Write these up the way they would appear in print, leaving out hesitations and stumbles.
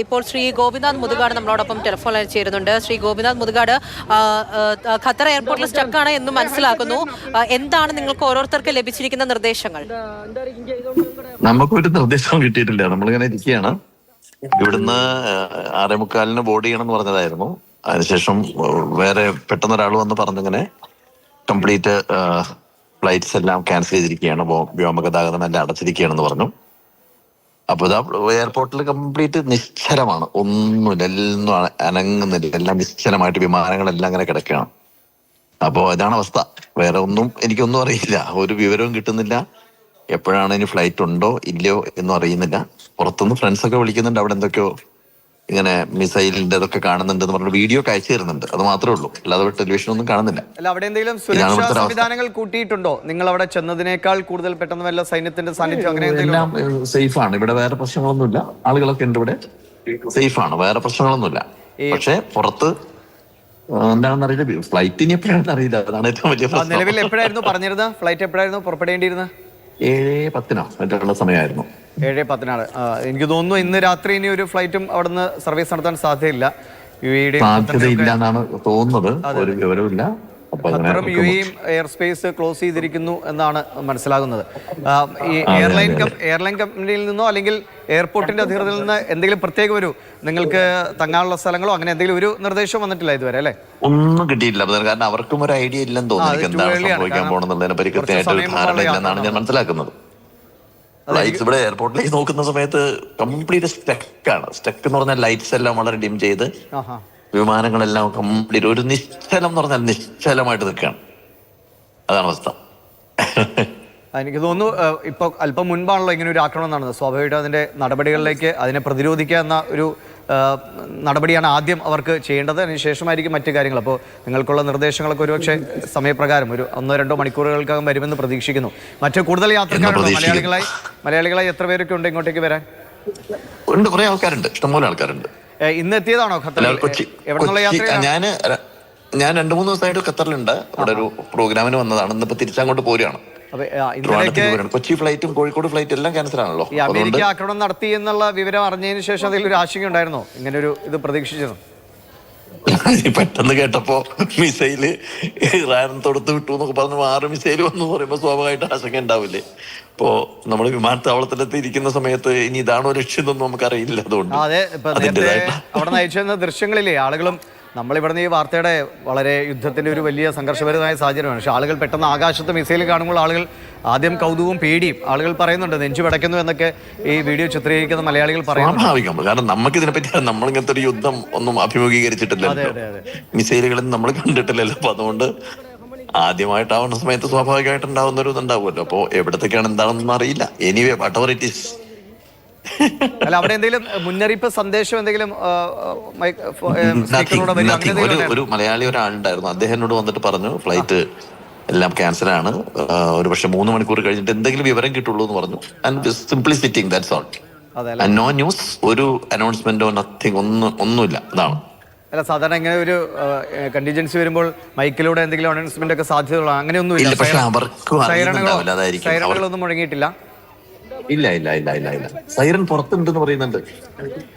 ഇപ്പോൾ ശ്രീ ഗോപിനാഥ് മുതുകാട് നമ്മളോടൊപ്പം ടെലിഫോണിൽ ചേരുന്നുണ്ട്. ശ്രീ ഗോപിനാഥ് മുതുകാട്, ഖത്തർ എയർപോർട്ടിൽ സ്റ്റക്കാണ് എന്ന് മനസ്സിലാക്കുന്നു. എന്താണ് നിങ്ങൾക്ക് ഓരോരുത്തർക്ക് ലഭിച്ചിരിക്കുന്ന നിർദ്ദേശങ്ങൾ? നമുക്കൊരു നിർദ്ദേശവും കിട്ടിയിട്ടില്ല. നമ്മളിങ്ങനെ ഇരിക്കുകയാണ്. ഇവിടുന്ന് 6:45 ബോർഡ് ചെയ്യണം എന്ന് പറഞ്ഞതായിരുന്നു. അതിനുശേഷം വേറെ പെട്ടെന്ന് ഒരാൾ വന്ന് പറഞ്ഞിങ്ങനെ കംപ്ലീറ്റ് ഫ്ലൈറ്റ്സ് എല്ലാം ക്യാൻസൽ ചെയ്തിരിക്കുകയാണ്, വ്യോമഗതാഗതം എല്ലാം അടച്ചിരിക്കുകയാണെന്ന് പറഞ്ഞു. അപ്പൊ ഇതാ എയർപോർട്ടിൽ കംപ്ലീറ്റ് നിശ്ചലമാണ്, ഒന്നുമില്ല, എല്ലാം അനങ്ങുന്നില്ല, എല്ലാം നിശ്ചലമായിട്ട് വിമാനങ്ങളെല്ലാം അങ്ങനെ കിടക്കുകയാണ്. അപ്പോ ഇതാണ് അവസ്ഥ. വേറെ ഒന്നും എനിക്കൊന്നും അറിയില്ല, ഒരു വിവരവും കിട്ടുന്നില്ല. എപ്പോഴാണ് ഇനി ഫ്ലൈറ്റ് ഉണ്ടോ ഇല്ലയോ എന്നും അറിയുന്നില്ല. പുറത്തുനിന്ന് ഫ്രണ്ട്സൊക്കെ വിളിക്കുന്നുണ്ട്, അവിടെ എന്തൊക്കെയോ ഇങ്ങനെ മിസൈലിന്റെ ഇതൊക്കെ കാണുന്നുണ്ടെന്ന് പറഞ്ഞ വീഡിയോ ഒക്കെ അയച്ചു തരുന്നുണ്ട്. അത് മാത്രമേ ഉള്ളൂ, അല്ലാതെ ടെലിവിഷൻ ഒന്നും കാണുന്നില്ല. അല്ല, അവിടെ എന്തെങ്കിലും സുരക്ഷാ സംവിധാനങ്ങൾ കൂട്ടിയിട്ടുണ്ടോ? നിങ്ങൾ അവിടെ ചെന്നതിനേക്കാൾ കൂടുതൽ പെട്ടെന്ന് വല്ല സൈന്യത്തിന്റെ സാന്നിധ്യം അങ്ങനെ എല്ലാം സേഫ് ആണ്. ഇവിടെ വേറെ പ്രശ്നങ്ങളൊന്നുമില്ല, ആളുകളൊക്കെ ഉണ്ട് ഇവിടെ, സേഫ് ആണ്, വേറെ പ്രശ്നങ്ങളൊന്നുമില്ല. പക്ഷെ പുറത്ത് എന്താണെന്ന് അറിയില്ല, ഫ്ലൈറ്റ് ഇനി എപ്പോഴാണെന്ന് അറിയില്ല, അതാണ് ഏറ്റവും വലിയ പ്രശ്നം. നിലവിൽ എപ്പോഴായിരുന്നു പറഞ്ഞിരുന്നത് ഫ്ലൈറ്റ് എപ്പോഴായിരുന്നു പുറപ്പെടേണ്ടിയിരുന്നത്? 7:10 മറ്റുള്ള സമയമായിരുന്നു. 7:10. എനിക്ക് തോന്നുന്നു ഇന്ന് രാത്രി ഇനി ഒരു ഫ്ലൈറ്റും അവിടുന്ന് സർവീസ് നടത്താൻ സാധ്യതയില്ല. സാധ്യതയില്ല എന്നാണ് തോന്നുന്നത്, ഒരു വിവരമില്ല. ഖത്തറും യുഎഇയും എയർ സ്പേസ് ക്ലോസ് ചെയ്തിരിക്കുന്നു എന്നാണ് മനസ്സിലാകുന്നത്. ഈ എയർലൈൻ കമ്പനിയിൽ നിന്നോ അല്ലെങ്കിൽ എയർപോർട്ടിന്റെ അധികൃതരിൽ നിന്ന് എന്തെങ്കിലും പ്രത്യേക ഒരു നിങ്ങൾക്ക് തങ്ങാനുള്ള സ്ഥലങ്ങളോ അങ്ങനെ എന്തെങ്കിലും ഒരു നിർദ്ദേശം വന്നിട്ടില്ല ഇതുവരെ, അല്ലേ? ഒന്നും കിട്ടിയില്ല, കാരണം അവർക്കും ഒരു ഐഡിയ ഇല്ലെന്ന് തോന്നുന്നു എന്താണ് സംഭവിക്കാൻ പോകണമെന്നുള്ളതിനെ പറ്റി കൃത്യമായിട്ട് ഒരു ധാരണ ഇല്ലെന്നാണ് ഞാൻ മനസ്സിലാക്കുന്നത്. ലൈറ്റ്സ് ഇവിടെ എയർപോർട്ടിലേക്ക് നോക്കുന്ന സമയത്ത് കംപ്ലീറ്റ് സ്റ്റക്ക് എന്ന് പറഞ്ഞാൽ ലൈറ്റ്സ് എല്ലാം വളരെ ഡിം ചെയ്ത് വിമാനങ്ങളെല്ലാം കംപ്ലീറ്റ് ഒരു നിശ്ചലം എന്ന് പറഞ്ഞാൽ നിശ്ചലമായിട്ട് നിൽക്കുകയാണ്. അതാണ് അവസ്ഥ. എനിക്ക് തോന്നുന്നു ഇപ്പൊ അല്പം മുൻപാണല്ലോ ഇങ്ങനെ ഒരു ആക്രമണം നടന്നത്. സ്വാഭാവികമായിട്ടും അതിന്റെ നടപടികളിലേക്ക് അതിനെ പ്രതിരോധിക്കുക എന്ന ഒരു നടപടിയാണ് ആദ്യം അവർക്ക് ചെയ്യേണ്ടത്. അതിനുശേഷമായിരിക്കും മറ്റു കാര്യങ്ങൾ. അപ്പോൾ നിങ്ങൾക്കുള്ള നിർദ്ദേശങ്ങളൊക്കെ ഒരുപക്ഷെ സമയപ്രകാരം ഒരു 1-2 മണിക്കൂറുകൾക്കകം വരുമെന്ന് പ്രതീക്ഷിക്കുന്നു. മറ്റു കൂടുതൽ യാത്രക്കാരുണ്ടോ? മലയാളികളായി എത്ര പേരൊക്കെ ഉണ്ട് ഇങ്ങോട്ടേക്ക് വരാൻ? ഉണ്ട്, കുറെ ആൾക്കാരുണ്ട്, ഇഷ്ടംപോലെ ആൾക്കാരുണ്ട്. ഇന്ന് എത്തിയതാണോ ഖത്തറിൽ? എവിടെന്നുള്ള യാത്ര? ഞാൻ 2-3 ദിവസമായിട്ട് ഖത്തറിലുണ്ട്. അവിടെ ഒരു പ്രോഗ്രാമിന് വന്നതാണ്. ഇന്നിപ്പോ തിരിച്ചങ്ങോട്ട് പോരുകയാണ്. കൊച്ചി ഫ്ലൈറ്റും കോഴിക്കോട് ഫ്ലൈറ്റ് എല്ലാം ക്യാൻസൽ ആണല്ലോ. ഈ അമേരിക്ക ആക്രമണം നടത്തി എന്നുള്ള വിവരം അറിഞ്ഞതിന് ശേഷം അതിൽ ഒരു ആശങ്ക ഉണ്ടായിരുന്നോ? ഇങ്ങനെ ഒരു ഇത് പ്രതീക്ഷിച്ചിരുന്നു? പെട്ടെന്ന് കേട്ടപ്പോ മിസൈല് ഇറാൻ തൊടുത്ത് വിട്ടു എന്നൊക്കെ പറഞ്ഞു 6 മിസൈല് വന്നു പറയുമ്പോ സ്വാഭാവികമായിട്ട് ആശങ്ക ഉണ്ടാവില്ലേ? ഇപ്പോ നമ്മള് വിമാനത്താവളത്തിലെത്തി ഇരിക്കുന്ന സമയത്ത് ഇനി ഇതാണോ ലക്ഷ്യം എന്നൊന്നും നമുക്കറിയില്ല. അതുകൊണ്ട് അവിടെ നയിച്ചിരുന്ന ദൃശ്യങ്ങളിലെ ആളുകളും നമ്മളിവിടുന്ന് ഈ വാർത്തയുടെ വളരെ യുദ്ധത്തിന്റെ ഒരു വലിയ സംഘർഷപരമായ സാഹചര്യമാണ്. പക്ഷെ ആളുകൾ പെട്ടെന്ന് ആകാശത്ത് മിസൈൽ കാണുമ്പോൾ ആളുകൾ ആദ്യം കൗതുകവും പേടിയും ആളുകൾ പറയുന്നുണ്ട്, നെഞ്ചു പിടയ്ക്കുന്നു എന്നൊക്കെ ഈ വീഡിയോ ചിത്രീകരിക്കുന്ന മലയാളികൾ പറയുന്നു. സ്വാഭാവികം, കാരണം നമുക്ക് ഇതിനെപ്പറ്റി നമ്മളിങ്ങനത്തെ ഒരു യുദ്ധം ഒന്നും അഭിമുഖീകരിച്ചിട്ടില്ലല്ലോ, മിസൈലുകളും നമ്മൾ കണ്ടിട്ടില്ലല്ലോ. അപ്പൊ അതുകൊണ്ട് ആദ്യമായിട്ടാവുന്ന സമയത്ത് സ്വാഭാവികമായിട്ട് ഉണ്ടാവുന്ന ഒരു ഇതുണ്ടാവുമല്ലോ. അപ്പൊ എവിടത്തേക്കാണ് എന്താണെന്നൊന്നും അറിയില്ല. Anyway what ever it is. അല്ല, അവിടെ എന്തെങ്കിലും മുന്നറിയിപ്പ് സന്ദേശം എന്തെങ്കിലും ഒരു മലയാളി ഒരാളുണ്ടായിരുന്നു, അദ്ദേഹം എന്നോട് വന്നിട്ട് പറഞ്ഞു ഫ്ലൈറ്റ് എല്ലാം ക്യാൻസൽ ആണ്, ഒരു പക്ഷെ 3 മണിക്കൂർ കഴിഞ്ഞിട്ട് എന്തെങ്കിലും വിവരം കിട്ടുള്ളൂ എന്ന് പറഞ്ഞു. And simply sitting, that's all. No news, ഒരു അനൗൺസ്മെന്റോ നത്തിങ്, ഒന്നുമില്ല. അതാണ്. അല്ല, സാധാരണ ഇങ്ങനെ ഒരു കണ്ടിജൻസി വരുമ്പോൾ മൈക്കിലൂടെ എന്തെങ്കിലും അനൗൺസ്മെന്റ് ഒക്കെ സാധ്യതയുള്ള അങ്ങനെയൊന്നും പക്ഷെ അവർക്കും സൈറണുകളൊന്നും മുഴങ്ങിയിട്ടില്ല. ഇല്ല. സൈറൻ പുറത്തുണ്ടെന്ന് പറയുന്നുണ്ട്.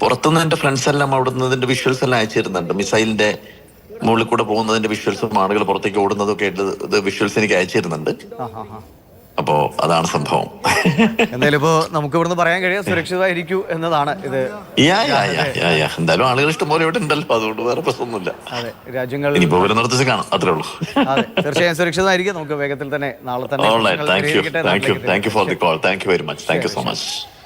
പുറത്തുനിന്ന് എന്റെ ഫ്രണ്ട്സ് എല്ലാം അവിടുന്ന് വിഷ്വൽസ് എല്ലാം അയച്ചു തരുന്നുണ്ട്. മിസൈലിന്റെ മുകളിൽ കൂടെ പോകുന്നതിന്റെ വിഷ്വൽസും ആളുകൾ പുറത്തേക്ക് ഓടുന്നതൊക്കെ ആയിട്ട് വിഷ്വൽസ് എനിക്ക് അയച്ചു തരുന്നുണ്ട്. അപ്പോ അതാണ് സംഭവം. എന്തായാലും ഇപ്പോ നമുക്ക് ഇവിടുന്ന് പറയാൻ കഴിയാം സുരക്ഷിതമായിരിക്കൂ എന്നതാണ് ഇത്. എന്തായാലും ആളുകൾ ഇഷ്ടംപോലെ ഇവിടെ ഉണ്ടല്ലോ, അതുകൊണ്ട് വേറെ പ്രശ്നമൊന്നുമില്ല. അതെ, രാജ്യങ്ങൾ ഇനിയിപ്പോ നിർദ്ദേശം കാണാം, അത്രേ ഉള്ളൂ. അതെ, തീർച്ചയായും സുരക്ഷിതമായിരിക്കും. നമുക്ക് വേഗത്തിൽ തന്നെ നാളെ തന്നെ. Thank you for the call. Thank you very much. Thank you so much.